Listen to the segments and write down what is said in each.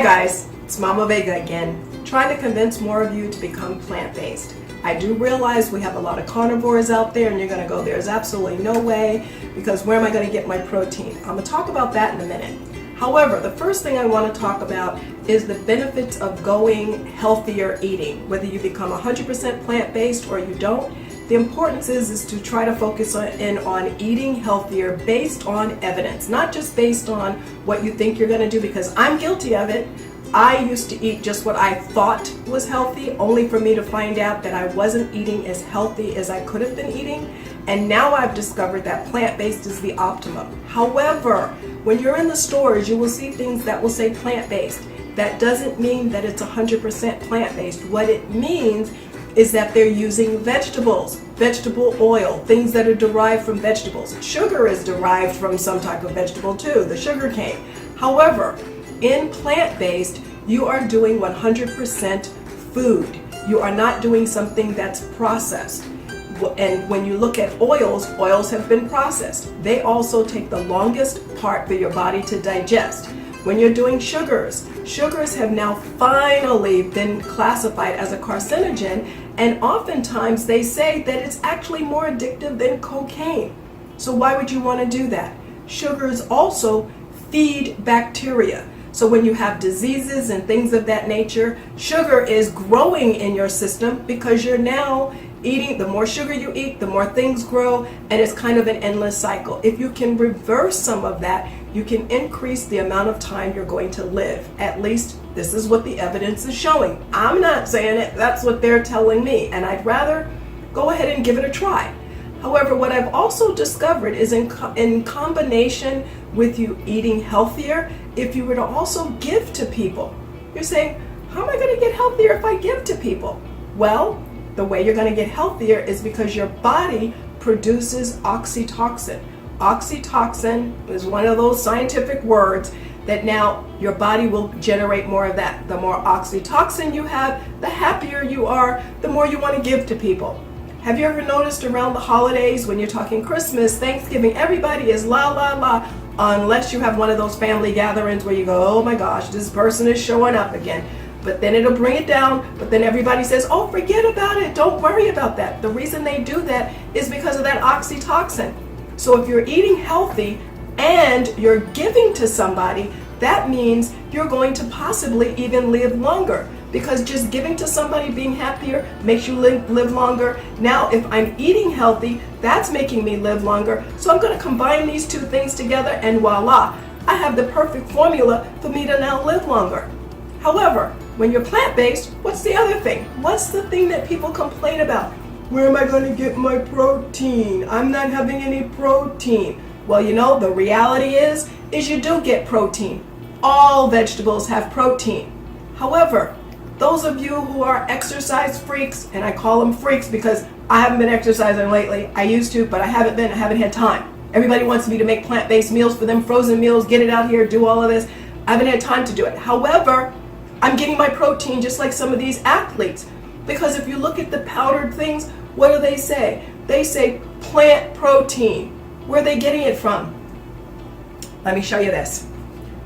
guys, it's Mama Vega again, trying to convince more of you to become plant-based. I do realize we have a lot of carnivores out there and you're going to go, there's absolutely no way, because where am I going to get my protein? I'm going to talk about that in a minute. However, the first thing I want to talk about is the benefits of going healthier eating. Whether you become 100% plant-based or you don't, the importance is to try to focus in on eating healthier based on evidence, not just based on what you think you're going to do, because I'm guilty of it. I used to eat just what I thought was healthy, only for me to find out that I wasn't eating as healthy as I could have been eating. And now I've discovered that plant-based is the optimum. However, when you're in the stores, you will see things that will say plant-based. That doesn't mean that it's 100% plant-based. What it means is that they're using vegetables, vegetable oil, things that are derived from vegetables. Sugar is derived from some type of vegetable too, the sugar cane. However, in plant-based, you are doing 100% food. You are not doing something that's processed. And when you look at oils, oils have been processed. They also take the longest part for your body to digest. When you're doing sugars, sugars have now finally been classified as a carcinogen, and oftentimes they say that it's actually more addictive than cocaine. So why would you want to do that? Sugars also feed bacteria. So when you have diseases and things of that nature, sugar is growing in your system because you're now eating. The more sugar you eat, the more things grow, and it's kind of an endless cycle. If you can reverse some of that, you can increase the amount of time you're going to live. At least this is what the evidence is showing. I'm not saying it, that's what they're telling me, and I'd rather go ahead and give it a try. However, what I've also discovered is in combination with you eating healthier, if you were to also give to people. You're saying, how am I going to get healthier if I give to people? Well, the way you're going to get healthier is because your body produces oxytocin. Oxytocin is one of those scientific words that now your body will generate more of that. The more oxytocin you have, the happier you are, the more you want to give to people. Have you ever noticed around the holidays, when you're talking Christmas, Thanksgiving, everybody is la la la, unless you have one of those family gatherings where you go, oh my gosh, this person is showing up again. But then it'll bring it down, but then everybody says, oh, forget about it, don't worry about that. The reason they do that is because of that oxytocin. So if you're eating healthy and you're giving to somebody, that means you're going to possibly even live longer, because just giving to somebody, being happier, makes you live longer. Now, if I'm eating healthy, that's making me live longer. So I'm going to combine these two things together, and voila, I have the perfect formula for me to now live longer. However, when you're plant-based, what's the other thing? What's the thing that people complain about? Where am I going to get my protein? I'm not having any protein. Well, you know, the reality is you do get protein. All vegetables have protein. However, those of you who are exercise freaks, and I call them freaks because I haven't been exercising lately. I used to, but I haven't had time. Everybody wants me to make plant-based meals for them, frozen meals, get it out here, do all of this. I haven't had time to do it. However, I'm getting my protein just like some of these athletes. Because if you look at the powdered things, what do they say? They say plant protein. Where are they getting it from? Let me show you this.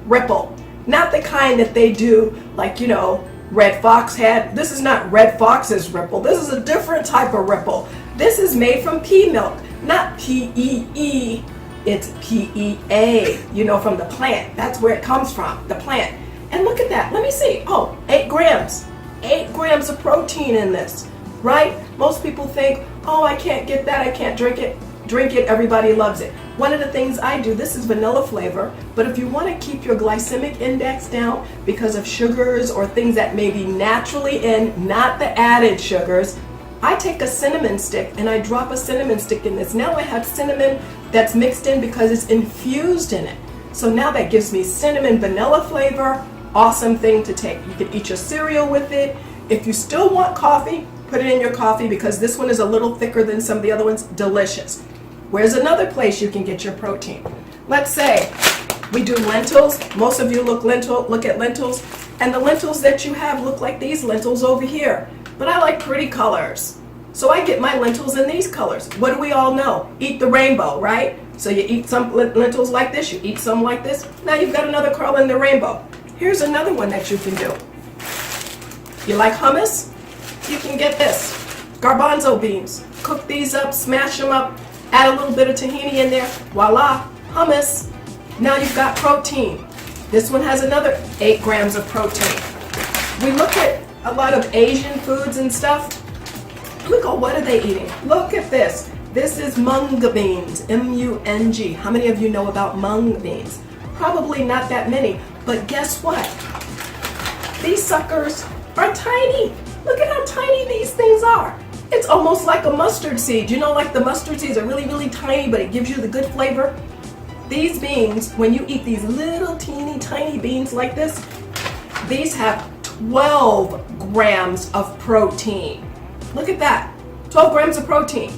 Ripple. Not the kind that they do like, you know, Red Fox had. This is not Red Fox's Ripple. This is a different type of Ripple. This is made from pea milk, not P-E-E. It's P-E-A, you know, from the plant. That's where it comes from, the plant. And look at that. Let me see. Oh, 8 grams. 8 grams of protein in this, right? Most people think, oh, I can't get that. I can't drink it. Drink it. Everybody loves it. One of the things I do, this is vanilla flavor, but if you want to keep your glycemic index down because of sugars or things that may be naturally in, not the added sugars, I take a cinnamon stick and I drop a cinnamon stick in this. Now I have cinnamon that's mixed in because it's infused in it. So now that gives me cinnamon vanilla flavor. Awesome thing to take. You can eat your cereal with it. If you still want coffee, put it in your coffee, because this one is a little thicker than some of the other ones. Delicious. Where's another place you can get your protein? Let's say we do lentils. Most of you look at lentils, and the lentils that you have look like these lentils over here. But I like pretty colors. So I get my lentils in these colors. What do we all know? Eat the rainbow, right? So you eat some lentils like this, you eat some like this. Now you've got another color in the rainbow. Here's another one that you can do. You like hummus? You can get this. Garbanzo beans. Cook these up, smash them up, add a little bit of tahini in there. Voila, hummus. Now you've got protein. This one has another 8 grams of protein. We look at a lot of Asian foods and stuff. We go, what are they eating? Look at this. This is mung beans, M-U-N-G. How many of you know about mung beans? Probably not that many, but guess what? These suckers are tiny. Look at how tiny these things are. It's almost like a mustard seed. You know, like the mustard seeds are really, really tiny, but it gives you the good flavor. These beans, when you eat these little teeny tiny beans like this, these have 12 grams of protein. Look at that, 12 grams of protein.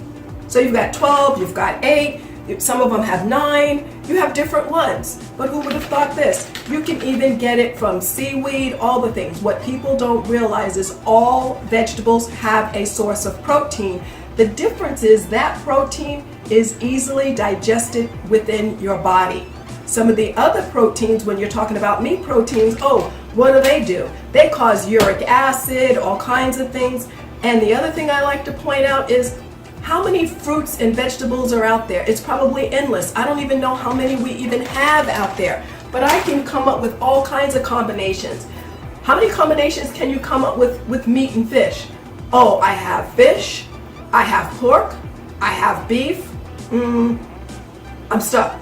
So you've got 12, you've got 8, some of them have 9, you have different ones. But who would have thought this? You can even get it from seaweed, all the things. What people don't realize is all vegetables have a source of protein. The difference is that protein is easily digested within your body. Some of the other proteins, when you're talking about meat proteins, oh, what do? They cause uric acid, all kinds of things. And the other thing I like to point out is how many fruits and vegetables are out there. It's probably endless. I don't even know how many we even have out there, but I can come up with all kinds of combinations. How many combinations can you come up with meat and fish? Oh, I have fish, I have pork, I have beef. I'm stuck.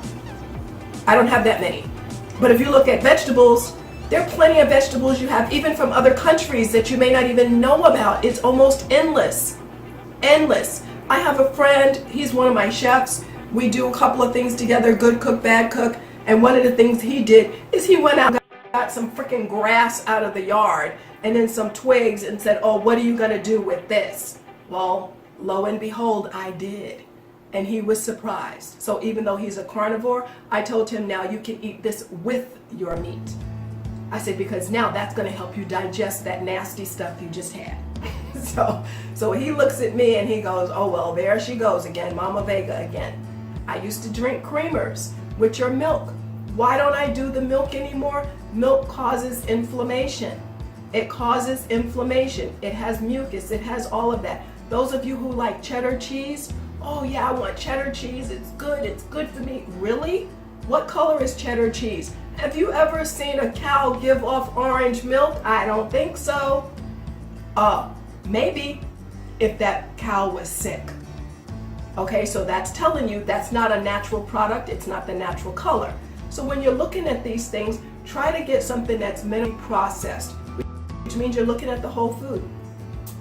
I don't have that many. But if you look at vegetables, there are plenty of vegetables you have, even from other countries that you may not even know about. It's almost endless. Endless. I have a friend, he's one of my chefs. We do a couple of things together, good cook, bad cook. And one of the things he did is he went out and got some freaking grass out of the yard and then some twigs and said, oh, what are you gonna do with this? Well, lo and behold, I did. And he was surprised. So even though he's a carnivore, I told him, now you can eat this with your meat. I said, because now that's gonna help you digest that nasty stuff you just had. So he looks at me and he goes, oh, well, there she goes again, Mama Vega again. I used to drink creamers, which are milk. Why don't I do the milk anymore? Milk causes inflammation. It causes inflammation. It has mucus, it has all of that. Those of you who like cheddar cheese, oh yeah, I want cheddar cheese, it's good for me. Really? What color is cheddar cheese? Have you ever seen a cow give off orange milk? I don't think so. Maybe if that cow was sick. Okay, so that's telling you that's not a natural product, it's not the natural color. So when you're looking at these things, try to get something that's minimally processed, which means you're looking at the whole food.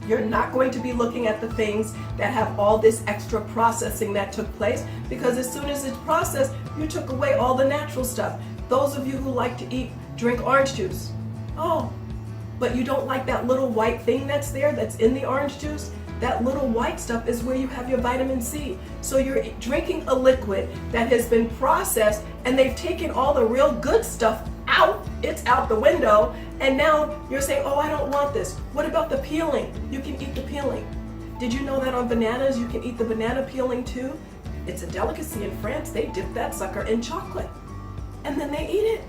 You're not going to be looking at the things that have all this extra processing that took place, because as soon as it's processed, you took away all the natural stuff. Those of you who like to drink orange juice, oh, but you don't like that little white thing that's there, that's in the orange juice. That little white stuff is where you have your vitamin C. So you're drinking a liquid that has been processed and they've taken all the real good stuff out. It's out the window. And now you're saying, oh, I don't want this. What about the peeling? You can eat the peeling. Did you know that on bananas, you can eat the banana peeling too? It's a delicacy in France. They dip that sucker in chocolate and then they eat it.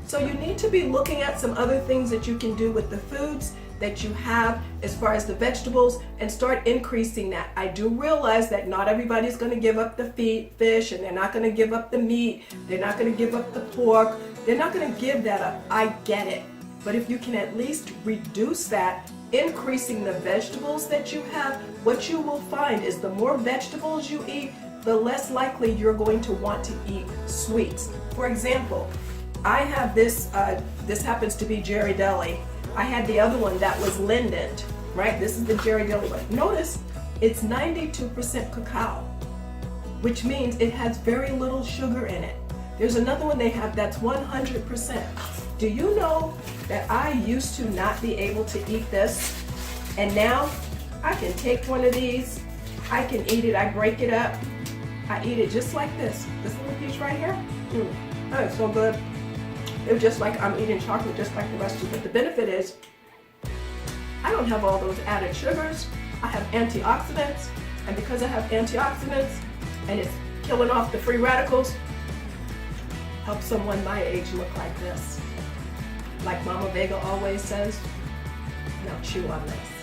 So you need to be looking at some other things that you can do with the foods that you have as far as the vegetables and start increasing that. I do realize that not everybody's going to give up the fish and they're not going to give up the meat. They're not going to give up the pork. They're not going to give that up. I get it. But if you can at least reduce that, increasing the vegetables that you have, what you will find is the more vegetables you eat, the less likely you're going to want to eat sweets. For example, I have this, this happens to be Ghirardelli. I had the other one that was linden, right? This is the Ghirardelli one. Notice it's 92% cacao, which means it has very little sugar in it. There's another one they have that's 100%. Do you know that I used to not be able to eat this? And now I can take one of these, I can eat it, I break it up, I eat it just like this. This little piece right here, that is so good. It's just like I'm eating chocolate just like the rest of it. But the benefit is I don't have all those added sugars. I have antioxidants. And because I have antioxidants and it's killing off the free radicals, help someone my age look like this. like Mama Vega always says, now chew on this.